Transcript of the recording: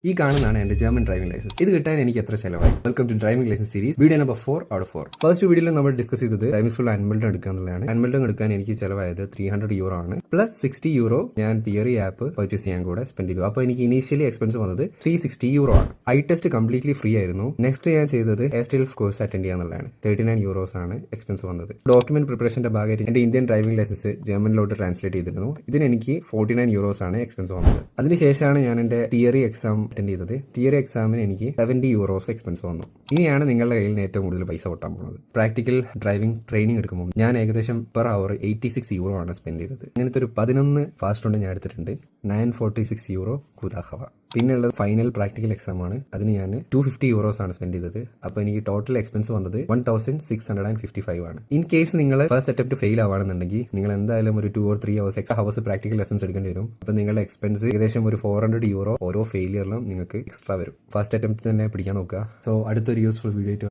ഈ കാണുന്നതാണ് എന്റെ ജർമ്മൻ ഡ്രൈവിംഗ് ലൈസൻസ്. ഇത് കിട്ടാൻ എനിക്ക് എത്ര ചെലവായി? Welcome to driving licence series, video number 4/4. First വീഡിയോയിൽ നമ്മൾ ഡിസ്കസ് ചെയ്തത് ഡ്രൈവിംഗ് സ്കൂളിൽ അൻമെൽഡം എടുക്കാന്നുള്ളതാണ്. അൻമെൽഡം എടുക്കാൻ എനിക്ക് ചെലവായത് €300 ആണ്. പ്ലസ് €60 ഞാൻ തിയറി ആപ്പ് പർച്ചേസ് ചെയ്യാൻ കൂടെ സ്പെൻഡ് ചെയ്തു. അപ്പോൾ എനിക്ക് ഇനീഷ്യലി എക്സ്പെൻസ് വന്നത് €360 ആണ്. ഐ ടെസ്റ്റ് കംപ്ലീറ്റ്ലി ഫ്രീ ആയിരുന്നു. നെക്സ്റ്റ് ഞാൻ ചെയ്തത് എയർസ്റ്റൈൽ കോഴ്സ് അറ്റൻഡ് ചെയ്യാന്നുള്ളതാണ്. €39 ആണ് എക്സ്പെൻസ് വന്നത്. ഡോക്യുമെന്റ് പ്രിപ്പറേഷന്റെ ഭാഗമായിട്ട് എന്റെ ഇന്ത്യൻ ഡ്രൈവിംഗ് ലൈസൻസ് ജർമ്മനിലോട്ട് ട്രാൻസ്ലേറ്റ് ചെയ്തിരുന്നു. ഇതിന് എനിക്ക് €49 ആണ് എക്സ്പെൻസ് വന്നത്. അതിനുശേഷമാണ് ഞാൻ എന്റെ തിയറി എക്സാം അറ്റൻഡ് ചെയ്തത്. തിയറി എക്സാമിന് എനിക്ക് €70 എക്സ്പെൻസ് വന്നു. ഇനിയാണ് നിങ്ങളുടെ കയ്യിൽ നിന്ന് ഏറ്റവും കൂടുതൽ പൈസ കൊട്ടാൻ പോകുന്നത്. പ്രാക്ടിക്കൽ ഡ്രൈവിംഗ് ട്രെയിനിങ് എടുക്കുമ്പോൾ ഞാൻ ഏകദേശം പെർ അവർ €86 ആണ് സ്പെൻഡ് ചെയ്തത്. ഇങ്ങനത്തെ ഒരു 11 ഫാസ്റ്റ് കൊണ്ട് ഞാൻ എടുത്തിട്ടുണ്ട്. €946 കുതാഹവ. പിന്നെ ഉള്ളത് ഫൈനൽ പ്രാക്ടിക്കൽ എക്സാം ആണ്. അതിന് ഞാൻ €250 ആണ് സ്പെൻഡ് ചെയ്തത്. അപ്പോൾ എനിക്ക് ടോട്ടൽ എക്സ്പെൻസ് വന്നത് $1655 ആണ്. ഇൻ കേസ് നിങ്ങൾ ഫസ്റ്റ് അറ്റംപ്റ്റ് ഫെയിൽ ആവുകയാണെന്നുണ്ടെങ്കിൽ നിങ്ങൾ എന്തായാലും ഒരു 2 or 3 hours extra hours practical lessons എടുക്കേണ്ടി വരും. അപ്പോൾ നിങ്ങളുടെ എക്സ്പെൻസ് ഏകദേശം ഒരു €400 ഓരോ ഫെയിലിയറിലും നിങ്ങൾക്ക് എക്സ്ട്രാ വരും. ഫസ്റ്റ് അറ്റംപ്റ്റ് തന്നെ പിടിക്കാൻ നോക്കുക. സോ അടുത്തൊരു യൂസ്ഫുൾ വീഡിയോ